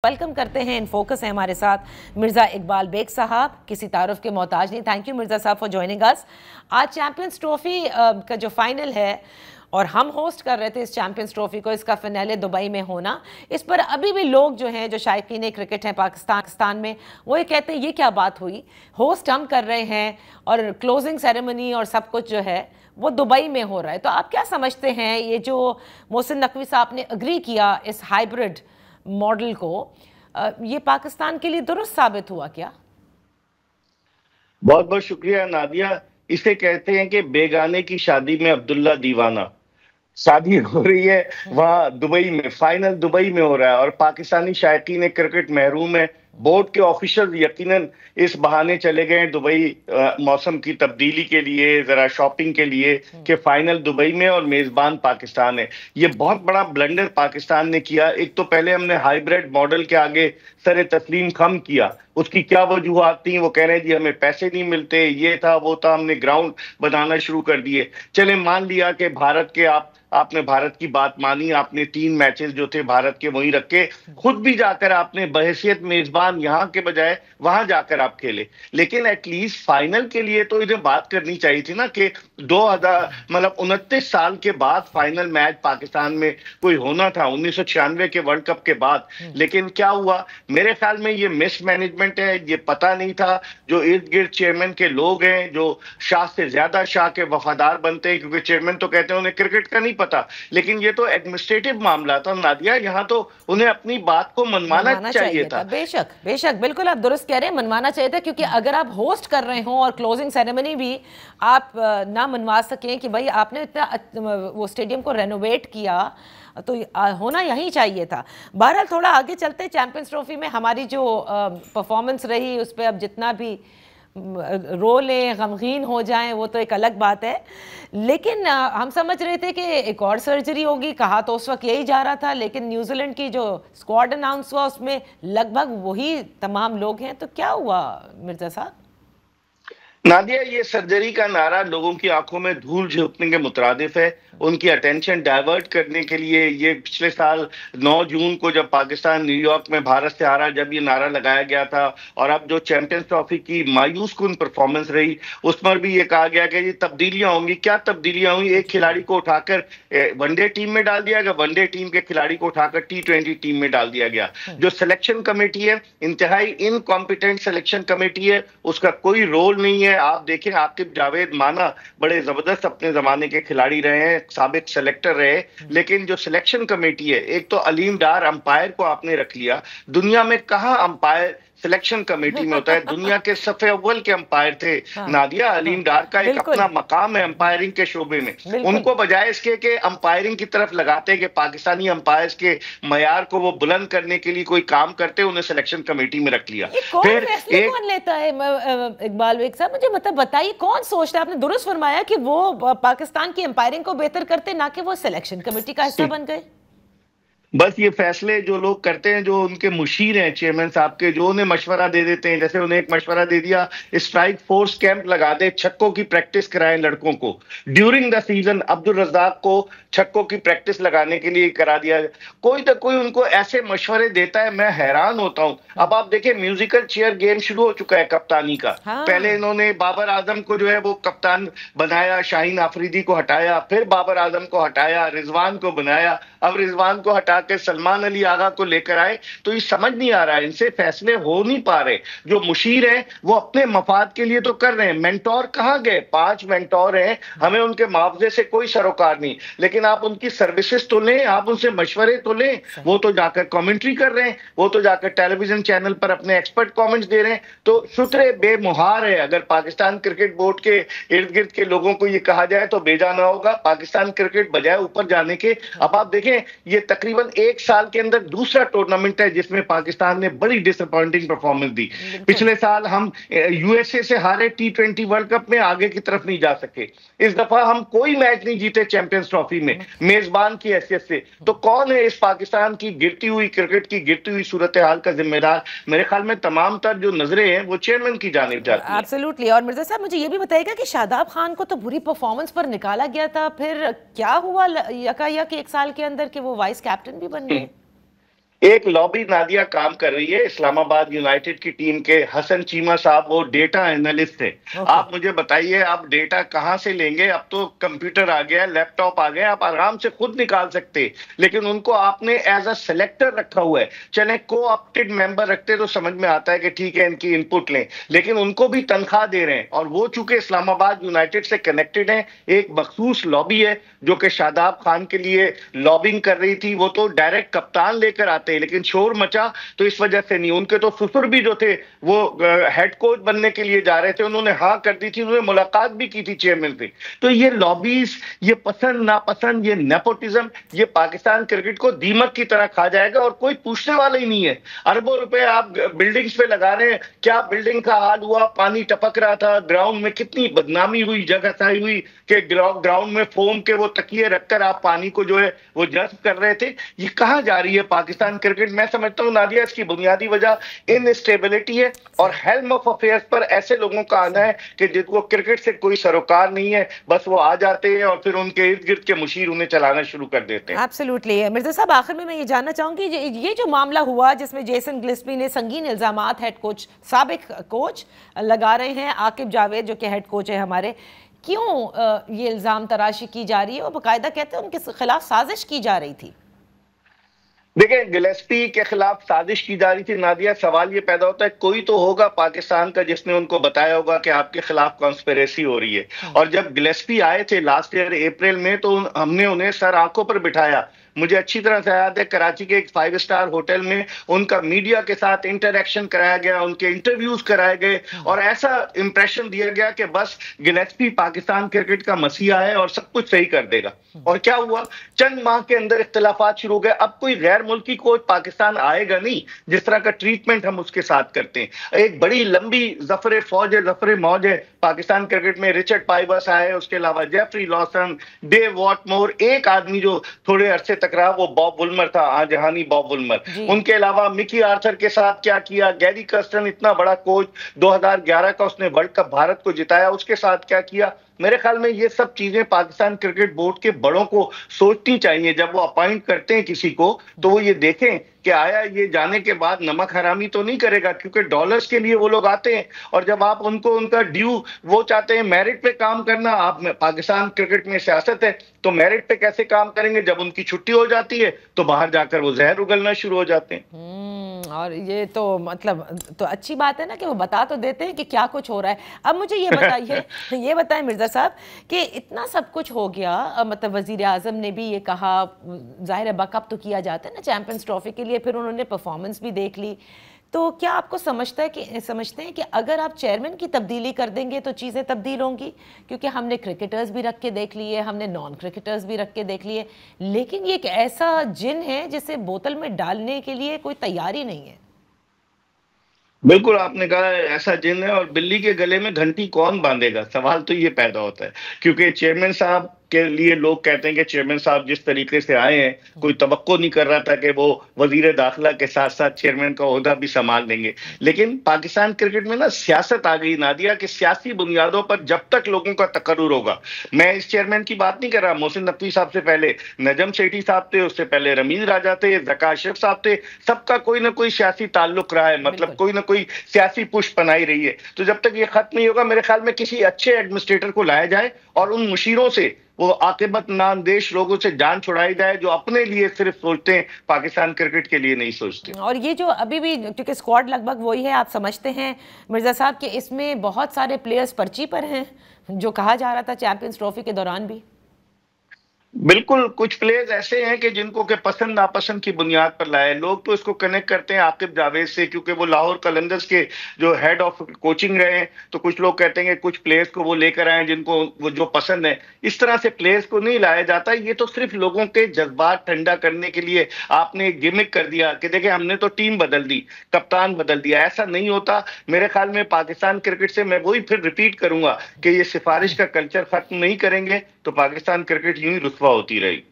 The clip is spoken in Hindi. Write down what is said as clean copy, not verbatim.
वेलकम करते हैं। इन फोकस है हमारे साथ मिर्ज़ा इकबाल बेग साहब, किसी तारुफ के मोहताज नहीं। थैंक यू मिर्ज़ा साहब फॉर जॉइनिंग अस। आज चैंपियंस ट्रॉफी का जो फाइनल है और हम होस्ट कर रहे थे इस चैंपियंस ट्रॉफी को, इसका फिनाले दुबई में होना, इस पर अभी भी लोग जो हैं, जो शायकीन क्रिकेट हैं पाकिस्तान में, वो ये कहते हैं ये क्या बात हुई, होस्ट हम कर रहे हैं और क्लोजिंग सेरेमनी और सब कुछ जो है वो दुबई में हो रहा है। तो आप क्या समझते हैं, ये जो मोहसिन नकवी साहब ने अग्री किया इस हाइब्रिड मॉडल को, ये पाकिस्तान के लिए दुरुस्त साबित हुआ क्या? बहुत बहुत शुक्रिया नादिया। इसे कहते हैं कि बेगाने की शादी में अब्दुल्ला दीवाना। शादी हो रही है वहां दुबई में, फाइनल दुबई में हो रहा है और पाकिस्तानी शायकीन क्रिकेट महरूम है। बोर्ड के ऑफिशियल यकीनन इस बहाने चले गए दुबई मौसम की तब्दीली के लिए, जरा शॉपिंग के लिए, कि फाइनल दुबई में और मेजबान पाकिस्तान है। ये बहुत बड़ा ब्लंडर पाकिस्तान ने किया। एक तो पहले हमने हाइब्रिड मॉडल के आगे सरे तस्लीम खम किया। उसकी क्या वजूहात थी? वो कह रहे हैं जी हमें पैसे नहीं मिलते, ये था वो था, हमने ग्राउंड बनाना शुरू कर दिए। चले मान लिया कि भारत के आपने भारत की बात मानी, आपने 3 मैचेस जो थे भारत के वहीं रखे, खुद भी जाकर आपने बहैसियत मेजबान यहां के बजाय वहां जाकर आप खेले। लेकिन एटलीस्ट फाइनल के लिए तो इन्हें बात करनी चाहिए थी ना कि 29 साल के बाद फाइनल मैच पाकिस्तान में कोई होना था, 1996 के वर्ल्ड कप के बाद। लेकिन क्या हुआ? मेरे ख्याल में ये मिसमैनेजमेंट है। ये पता नहीं था, जो इर्द गिर्द चेयरमैन के लोग हैं, जो शाह से ज्यादा शाह के वफादार बनते हैं, क्योंकि चेयरमैन तो कहते हैं उन्हें क्रिकेट का नहीं पता, लेकिन ये तो एडमिनिस्ट्रेटिव मामला था नादिया। यहाँ तो उन्हें अपनी बात को मनवाना चाहिए था। बेशक बेशक, बिल्कुल आप दुरुस्त कह रहे हैं, मनवाना चाहिए था। क्योंकि अगर आप होस्ट कर रहे हो और क्लोजिंग सेरेमनी भी आप ना मनवा सकें कि भाई आपने इतना वो स्टेडियम को रेनोवेट किया, तो होना यही चाहिए था। बहरहाल थोड़ा आगे चलते, चैंपियंस ट्रॉफी में हमारी जो परफॉर्मेंस रही उस पर अब जितना भी रो लें, गमगीन हो जाएं, वो तो एक अलग बात है। लेकिन हम समझ रहे थे कि एक और सर्जरी होगी, कहा तो उस वक्त यही जा रहा था, लेकिन न्यूजीलैंड की जो स्क्वाड अनाउंस हुआ उसमें लगभग वही तमाम लोग हैं। तो क्या हुआ मिर्जा साहब? नादिया, ये सर्जरी का नारा लोगों की आंखों में धूल झोंकने के मुतरादिफ है, उनकी अटेंशन डाइवर्ट करने के लिए। ये पिछले साल 9 जून को जब पाकिस्तान न्यूयॉर्क में भारत से हारा, जब ये नारा लगाया गया था, और अब जो चैंपियंस ट्रॉफी की मायूस कुन परफॉर्मेंस रही, उस पर भी ये कहा गया कि ये तब्दीलियां होंगी। क्या तब्दीलियां हुई? एक खिलाड़ी को उठाकर वनडे टीम में डाल दिया गया, वनडे टीम के खिलाड़ी को उठाकर T20 टीम में डाल दिया गया। जो सिलेक्शन कमेटी है, इंतहाई इनकॉम्पिटेंट सिलेक्शन कमेटी है, उसका कोई रोल नहीं है। आप देखें, आकिब जावेद माना बड़े जबरदस्त अपने जमाने के खिलाड़ी रहे हैं, साबिक सेलेक्टर रहे, लेकिन जो सिलेक्शन कमेटी है, एक तो अलीम डार अंपायर को आपने रख लिया। दुनिया में कहां अंपायर सिलेक्शन कमेटी में होता है? दुनिया के सफे अव्वल के अंपायर थे नादिया। अलीम डार का एक अपना मकाम है अंपायरिंग के शोबे में। उनको बजाय इसके कि अंपायरिंग की तरफ लगाते कि पाकिस्तानी अंपायर्स के मयार को वो बुलंद करने के लिए कोई काम करते, उन्हें सिलेक्शन कमेटी में रख लिया। फिर कौन लेता है इकबाल बेग साहब? मुझे मतलब बताइए, कौन सोचता है? आपने दुरुस्त फरमाया कि वो पाकिस्तान की अंपायरिंग को बेहतर करते, ना कि वो सिलेक्शन कमेटी का हिस्सा बन गए। बस ये फैसले जो लोग करते हैं, जो उनके मुशीर हैं चेयरमैन साहब के, जो उन्हें मशवरा दे देते हैं, जैसे उन्हें एक मशवरा दे दिया, स्ट्राइक फोर्स कैंप लगा दे, छक्कों की प्रैक्टिस कराएं लड़कों को during the season. Abdul Razzaq को छक्कों की प्रैक्टिस लगाने के लिए करा दिया। कोई तो कोई उनको ऐसे मशवरे देता है, मैं हैरान होता हूं। अब आप देखें, म्यूजिकल चेयर गेम शुरू हो चुका है कप्तानी का। पहले इन्होंने बाबर आजम को जो है वो कप्तान बनाया, शाहीन आफरीदी को हटाया, फिर बाबर आजम को हटाया, रिजवान को बनाया, अब रिजवान को हटा के सलमान अली आगा को लेकर आए। तो ये समझ नहीं आ रहा है, इनसे फैसले हो नहीं पा रहे। जो मुशीर हैं वो अपने मफाद के लिए तो कर रहे हैं। मेंटोर कहां गए? 5 मेंटोर हैं, हमें उनके मुआवजे से कोई सरोकार नहीं, लेकिन आप उनकी सर्विसेज तो लें, आप उनसे मशवरे तो लें। वो तो जाकर कमेंट्री कर रहे हैं, वो तो जाकर टेलीविजन चैनल पर अपने एक्सपर्ट कॉमेंट्स दे रहे हैं। तो शुक्र बेमुहार है। अगर पाकिस्तान क्रिकेट बोर्ड के इर्द गिर्द के लोगों को ये कहा जाए तो बेजाना होगा। पाकिस्तान क्रिकेट बजाय ऊपर जाने के, अब आप देखें, ये तकरीबन 1 साल के अंदर दूसरा टूर्नामेंट है जिसमें पाकिस्तान ने बड़ी डिसअपॉइंटिंग परफॉर्मेंस दी। पिछले साल हम यूएसए से हारे T20 वर्ल्ड कप में, आगे की तरफ नहीं जा सके। इस दफा हम कोई मैच नहीं जीते चैंपियंस ट्रॉफी में मेजबान की हैसियत से। तो कौन है इस पाकिस्तान की गिरती हुई क्रिकेट की गिरती हुई सूरत हाल का जिम्मेदार? मेरे ख्याल में तमाम तर जो नजरें हैं वो चेयरमैन की जानिब जाती हैं। एब्सोल्युटली। और मिर्जा साहब, मुझे ये भी बताइएगा कि शादाब खान को तो बुरी परफॉर्मेंस पर निकाला गया था, फिर क्या हुआ यकायक 1 साल के अंदर कि वो वाइस कैप्टन भी बन गए? एक लॉबी नादिया काम कर रही है इस्लामाबाद यूनाइटेड की टीम के हसन चीमा साहब, वो डेटा एनालिस्ट है। ओके। आप मुझे बताइए, आप डेटा कहां से लेंगे? अब तो कंप्यूटर आ गया, लैपटॉप आ गया, आप आराम से खुद निकाल सकते। लेकिन उनको आपने एज अ सेलेक्टर रखा हुआ है। चले को ऑप्टेड मेंबर रखते तो समझ में आता है कि ठीक है इनकी इनपुट लें, लेकिन उनको भी तनख्वाह दे रहे हैं। और वो चूंकि इस्लामाबाद यूनाइटेड से कनेक्टेड है, एक मखसूस लॉबी है जो कि शादाब खान के लिए लॉबिंग कर रही थी, वो तो डायरेक्ट कप्तान लेकर आते हैं। लेकिन शोर मचा तो इस वजह से नहीं, उनके तो ससुर भी जो थे वो हेड कोच बनने के लिए जा रहे थे, उन्होंने हाँ कर दी थी, उन्होंने मुलाकात भी की थी चेयरमैन से। तो ये लॉबीज, ये पसंद नापसंद, ये नेपोटिज्म, ये पाकिस्तान क्रिकेट को दीमक की तरह खा जाएगा और कोई पूछने वाला ही नहीं है। अरबों रुपए आप बिल्डिंग्स पे लगा रहे हैं, क्या बिल्डिंग का हाल हुआ? पानी टपक रहा था ग्राउंड में, कितनी बदनामी हुई, जगह साई हुई कि ग्राउंड में फोम के वो तकिए रखकर आप पानी को जो है वो जज्ब कर रहे थे। ये कहां जा रही है पाकिस्तान क्रिकेट? मैं समझता हूं नादिया, इसकी बुनियादी वजह इनस्टेबिलिटी है और हेल्म ऑफ अफेयर्स पर ऐसे लोगों का आना है कि जिनको क्रिकेट से कोई सरोकार नहीं है, बस वो आ जाते हैं और फिर उनके इर्द गिर्द के मुशीर उन्हें चलाना शुरू कर देते हैं। एब्सोल्युटली। मिर्जा साहब, आखिर में मैं ये जानना चाहूंगी, ये जो मामला हुआ जिसमें जेसन गिल्स्पी ने संगीन इल्जामात हेड कोच, साबिक कोच लगा रहे हैं, आकिब जावेद जो कि हेड कोच है हमारे, क्यों ये इल्जाम तराशी की जा रही है? वो बाकायदा कहते हैं उनके खिलाफ साजिश की जा रही थी। देखिए, गिलेस्पी के खिलाफ साजिश की जा रही थी नादिया। सवाल ये पैदा होता है, कोई तो होगा पाकिस्तान का जिसने उनको बताया होगा कि आपके खिलाफ कॉन्स्पिरेसी हो रही है। और जब गिलेस्पी आए थे लास्ट ईयर अप्रैल में, तो हमने उन्हें सर आंखों पर बिठाया। मुझे अच्छी तरह से याद है, कराची के एक 5 स्टार होटल में उनका मीडिया के साथ इंटरेक्शन कराया गया, उनके इंटरव्यूज कराए गए और ऐसा इंप्रेशन दिया गया कि बस गिलेस्पी पाकिस्तान क्रिकेट का मसीहा है और सब कुछ सही कर देगा। और क्या हुआ? चंद माह के अंदर इख्तिलाफात शुरू हो गए। अब कोई गैर मुल्की कोच पाकिस्तान आएगा नहीं जिस तरह का ट्रीटमेंट हम उसके साथ करते हैं। एक बड़ी लंबी जफर फौज है, जफर मौज है पाकिस्तान क्रिकेट में। रिचर्ड पाइबस आए, उसके अलावा जेफरी लॉसन, डेव वॉटमोर, एक आदमी जो थोड़े अरसे तक रहा वो बॉब वुल्मर था, आजहानी बॉब वुल्मर। उनके अलावा मिकी आर्थर के साथ क्या किया, गैरी कर्स्टन इतना बड़ा कोच, 2011 का उसने वर्ल्ड कप भारत को जिताया, उसके साथ क्या किया। मेरे ख्याल में ये सब चीजें पाकिस्तान क्रिकेट बोर्ड के बड़ों को सोचनी चाहिए। जब वो अपॉइंट करते हैं किसी को तो वो ये देखें कि आया ये जाने के बाद नमक हरामी तो नहीं करेगा, क्योंकि डॉलर्स के लिए वो लोग आते हैं। और जब आप उनको उनका ड्यू वो चाहते हैं मेरिट पे काम करना, आप पाकिस्तान क्रिकेट में सियासत है तो मेरिट पे कैसे काम करेंगे? जब उनकी छुट्टी हो जाती है तो बाहर जाकर वो जहर उगलना शुरू हो जाते हैं। और ये तो मतलब तो अच्छी बात है ना कि वो बता तो देते हैं कि क्या कुछ हो रहा है। अब मुझे ये बताइए ये बताएं मिर्जा साहब कि इतना सब कुछ हो गया, मतलब वजीर आजम ने भी ये कहा, जाहिर है बैकअप तो किया जाता है ना चैंपियंस ट्रॉफी के लिए, फिर उन्होंने परफॉर्मेंस भी देख ली। तो क्या आपको समझते हैं कि अगर आप चेयरमैन की तब्दीली कर देंगे तो चीज़ें तब्दील होंगी? क्योंकि हमने क्रिकेटर्स भी रख के देख लिए, हमने नॉन क्रिकेटर्स भी रख के देख लिए, लेकिन ये एक ऐसा जिन है जिसे बोतल में डालने के लिए कोई तैयारी नहीं है। बिल्कुल आपने कहा ऐसा जिन है, और बिल्ली के गले में घंटी कौन बांधेगा, सवाल तो ये पैदा होता है। क्योंकि चेयरमैन साहब के लिए लोग कहते हैं कि चेयरमैन साहब जिस तरीके से आए हैं, कोई तवक्को नहीं कर रहा था कि वो वजीर दाखिला के साथ साथ चेयरमैन का ओहदा भी संभाल लेंगे। लेकिन पाकिस्तान क्रिकेट में ना सियासत आ गई नादिया, कि सियासी बुनियादों पर जब तक लोगों का तकर्रुर होगा। मैं इस चेयरमैन की बात नहीं कर रहा, मोहसिन नकवी साहब से पहले नजम सेठी साहब थे, उससे पहले रमीज राजा थे, ज़का अशरफ साहब थे, सबका कोई ना कोई सियासी ताल्लुक रहा है, मतलब कोई ना कोई सियासी पुश बनाई रही है। तो जब तक ये खत्म नहीं होगा, मेरे ख्याल में किसी अच्छे एडमिनिस्ट्रेटर को लाया जाए और उन मुशीरों से वो आकिबत नामदेश लोगों से जान छुड़ाई जाए जो अपने लिए सिर्फ सोचते हैं, पाकिस्तान क्रिकेट के लिए नहीं सोचते। और ये जो अभी भी, क्योंकि स्क्वाड लगभग वही है, आप समझते हैं मिर्जा साहब कि इसमें बहुत सारे प्लेयर्स पर्ची पर हैं, जो कहा जा रहा था चैंपियंस ट्रॉफी के दौरान भी? बिल्कुल, कुछ प्लेयर्स ऐसे हैं कि जिनको के पसंद नापसंद की बुनियाद पर लाए। लोग तो इसको कनेक्ट करते हैं आकिब जावेद से, क्योंकि वो लाहौर कलंदर्स के जो हेड ऑफ कोचिंग रहे हैं। तो कुछ लोग कहते हैं कि कुछ प्लेयर्स को वो लेकर आए जिनको वो जो पसंद है। इस तरह से प्लेयर्स को नहीं लाया जाता, ये तो सिर्फ लोगों के जज्बात ठंडा करने के लिए आपने एक गिमिक कर दिया कि देखिए हमने तो टीम बदल दी, कप्तान बदल दिया। ऐसा नहीं होता मेरे ख्याल में। पाकिस्तान क्रिकेट से मैं वही फिर रिपीट करूंगा कि ये सिफारिश का कल्चर खत्म नहीं करेंगे तो पाकिस्तान क्रिकेट यूं ही रुसवा होती रही।